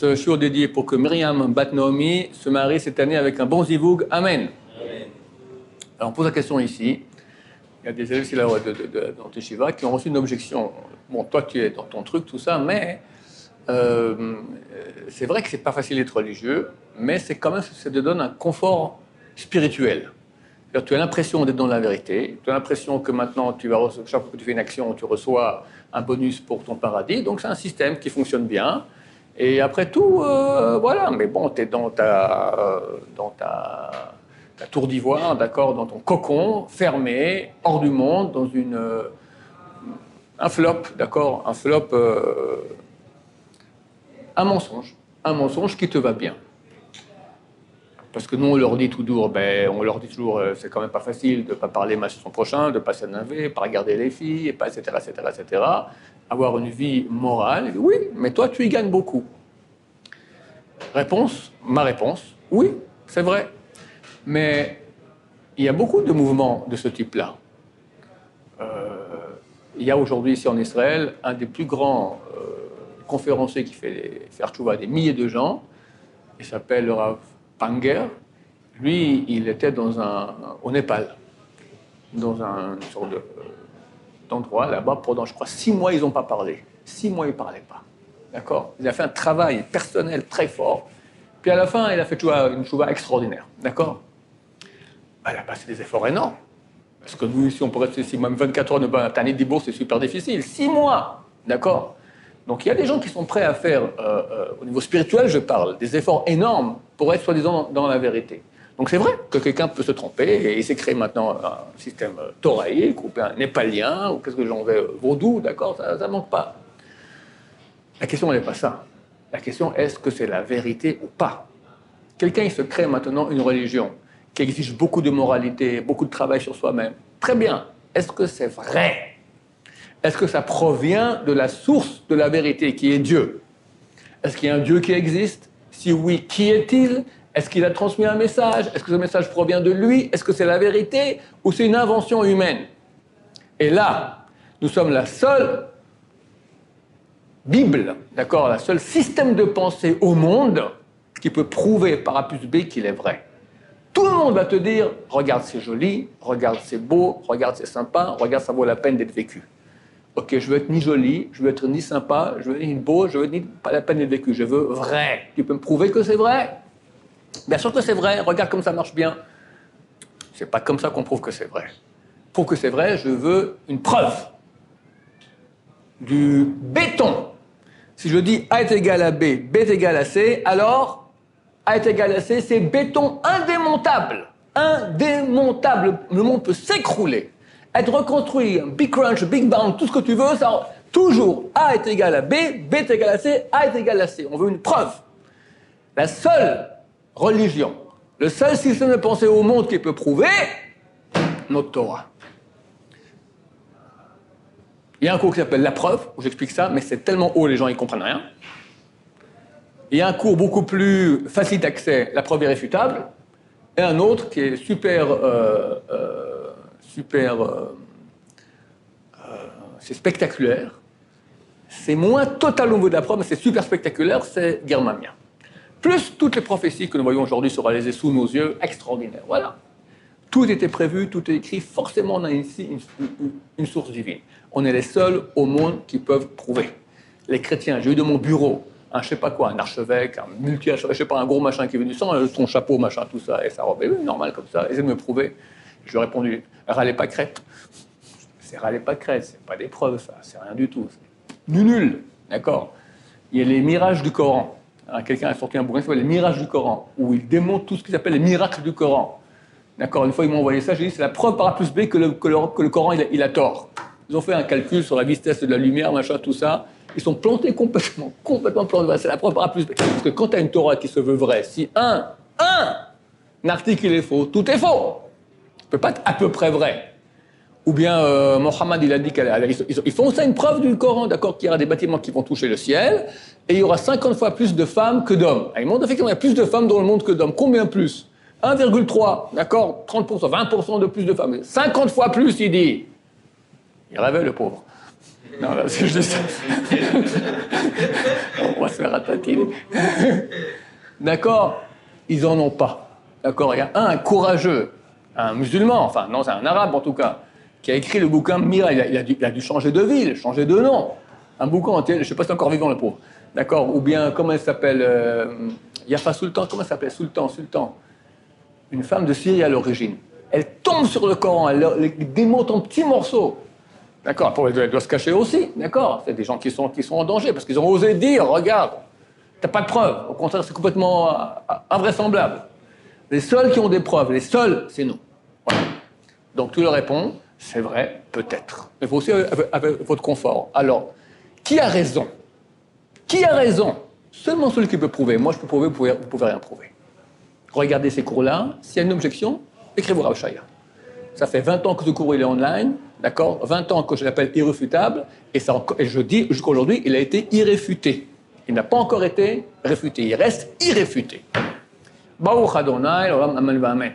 ce shiur dédié pour que Myriam Bat Naomi se marie cette année avec un bon zivoug. Amen. Amen. Alors on pose la question ici. Il y a des élèves ici là, dans Teshiva qui ont reçu une objection. Bon, toi tu es dans ton truc, tout ça, mais c'est vrai que c'est pas facile d'être religieux, mais c'est quand même, ça te donne un confort spirituel. C'est-à-dire, tu as l'impression d'être dans la vérité, tu as l'impression que maintenant, chaque fois que tu fais une action, tu reçois un bonus pour ton paradis, donc c'est un système qui fonctionne bien. Et après tout, voilà, mais bon, tu es dans ta tour d'ivoire, d'accord, dans ton cocon, fermé, hors du monde, dans un flop, d'accord, un mensonge qui te va bien. Parce que nous, on leur dit toujours, c'est quand même pas facile de ne pas parler mal sur son prochain, de ne pas s'énerver, de ne pas regarder les filles, etc., etc., etc. Avoir une vie morale, oui, mais toi, tu y gagnes beaucoup. Ma réponse, oui, c'est vrai. Mais il y a beaucoup de mouvements de ce type-là. Il y a aujourd'hui, ici en Israël, un des plus grands conférenciers qui fait faire tchouva à des milliers de gens. Il s'appelle le Rav Panger. Lui, il était au Népal, dans une sorte d'endroit là-bas. Pendant, je crois, 6 mois, ils n'ont pas parlé. 6 mois, ils ne parlaient pas. D'accord? Il a fait un travail personnel très fort. Puis à la fin, il a fait une tchouva extraordinaire. D'accord? Il a passé des efforts énormes. Parce que nous, si on pourrait rester ici, même 24 heures de année de bourse, c'est super difficile. 6 mois. D'accord? Donc il y a des gens qui sont prêts à faire, au niveau spirituel, je parle, des efforts énormes pour être soi-disant dans la vérité. Donc c'est vrai que quelqu'un peut se tromper et il s'est créé maintenant un système thoraïque ou un népalien ou qu'est-ce que j'en vais, vaudou, d'accord, ça ne manque pas. La question n'est pas ça. La question, est-ce que c'est la vérité ou pas? Quelqu'un, il se crée maintenant une religion qui exige beaucoup de moralité, beaucoup de travail sur soi-même. Très bien. Est-ce que c'est vrai? Est-ce que ça provient de la source de la vérité qui est Dieu? Est-ce qu'il y a un Dieu qui existe? Si oui, qui est-il? Est-ce qu'il a transmis un message? Est-ce que ce message provient de lui? Est-ce que c'est la vérité ou c'est une invention humaine? Et là, nous sommes la seule Bible, d'accord, la seule système de pensée au monde qui peut prouver par A plus B qu'il est vrai. Tout le monde va te dire, regarde c'est joli, regarde c'est beau, regarde c'est sympa, regarde ça vaut la peine d'être vécu. Ok, je veux être ni joli, je veux être ni sympa, je veux être ni beau, je veux être ni pas la peine d'être vécu, je veux vrai. Tu peux me prouver que c'est vrai? Bien sûr que c'est vrai, regarde comme ça marche bien. C'est pas comme ça qu'on prouve que c'est vrai. Pour que c'est vrai, je veux une preuve. Du béton. Si je dis A est égal à B, B est égal à C, alors A est égal à C, c'est béton indémontable. Indémontable. Le monde peut s'écrouler. Être reconstruit, un Big Crunch, Big Bang, tout ce que tu veux, ça, toujours A est égal à B, B est égal à C, A est égal à C. On veut une preuve. La seule religion, le seul système de pensée au monde qui peut prouver, notre Torah. Il y a un cours qui s'appelle La Preuve, où j'explique ça, mais c'est tellement haut, les gens n'y comprennent rien. Il y a un cours beaucoup plus facile d'accès, La Preuve irréfutable, et un autre qui est c'est spectaculaire. C'est moins total au niveau de la preuve, mais c'est super spectaculaire, c'est Germania. Plus toutes les prophéties que nous voyons aujourd'hui se réaliser sous nos yeux, extraordinaires. Voilà. Tout était prévu, tout est écrit. Forcément, on a ici une source divine. On est les seuls au monde qui peuvent prouver. Les chrétiens, j'ai eu de mon bureau, je sais pas quoi, un archevêque, un multi-archevêque, je sais pas, un gros machin qui est venu sans son chapeau, machin, tout ça, et sa robe. Et oui, normal comme ça. Essayez de me prouver. Je lui ai répondu, râlez pas crête. C'est râlez pas crête, c'est pas des preuves, ça, c'est rien du tout. Nul, d'accord. Il y a les mirages du Coran. Alors, quelqu'un a sorti un bouquin qui s'appelle Les mirages du Coran, où il démontre tout ce qu'ils appellent les miracles du Coran. D'accord, une fois ils m'ont envoyé ça, j'ai dit c'est la preuve par A plus B que le Coran il a tort. Ils ont fait un calcul sur la vitesse de la lumière, machin, tout ça. Ils sont plantés complètement plantés. C'est la preuve par A plus B. Parce que quand tu as une Torah qui se veut vraie, si un article il est faux, tout est faux. Ça peut pas être à peu près vrai. Ou bien Mohammed il a dit qu'ils font ça une preuve du Coran, d'accord, qu'il y aura des bâtiments qui vont toucher le ciel, et il y aura 50 fois plus de femmes que d'hommes. Ils montrent effectivement qu'il y a plus de femmes dans le monde que d'hommes. Combien plus? 1,3, d'accord, 30%, 20% de plus de femmes. 50 fois plus, il dit. Il rêvait, le pauvre. Non, là, c'est juste... On va se faire ratatiner. D'accord? Ils en ont pas. D'accord? Il y a un courageux, un musulman, enfin, non, c'est un arabe en tout cas, qui a écrit le bouquin Mira. Il a dû changer de ville, changer de nom. Un bouquin, je ne sais pas si c'est encore vivant, le pauvre. D'accord? Ou bien, comment elle s'appelle Yafa Sultan, comment elle s'appelle Sultan. Une femme de Syrie à l'origine. Elle tombe sur le Coran, elle le démonte en petits morceaux. D'accord? Elle doit se cacher aussi. D'accord? C'est des gens qui sont en danger parce qu'ils ont osé dire, regarde, t'as pas de preuves. Au contraire, c'est complètement invraisemblable. Les seuls qui ont des preuves, les seuls, c'est nous. Voilà. Donc tu leur réponds, c'est vrai, peut-être. Mais il faut aussi avec votre confort. Alors, qui a raison? Qui a raison? Seulement celui qui peut prouver. Moi, je peux prouver, vous pouvez rien prouver. Regardez ces cours-là. S'il y a une objection, écrivez-vous Rav Shaya. Ça fait 20 ans que ce cours il est online, d'accord? 20 ans que je l'appelle irréfutable, et je dis jusqu'à aujourd'hui, il a été irréfuté. Il n'a pas encore été réfuté, il reste irréfuté. Baruch Adonai, l'olam amen v'amen.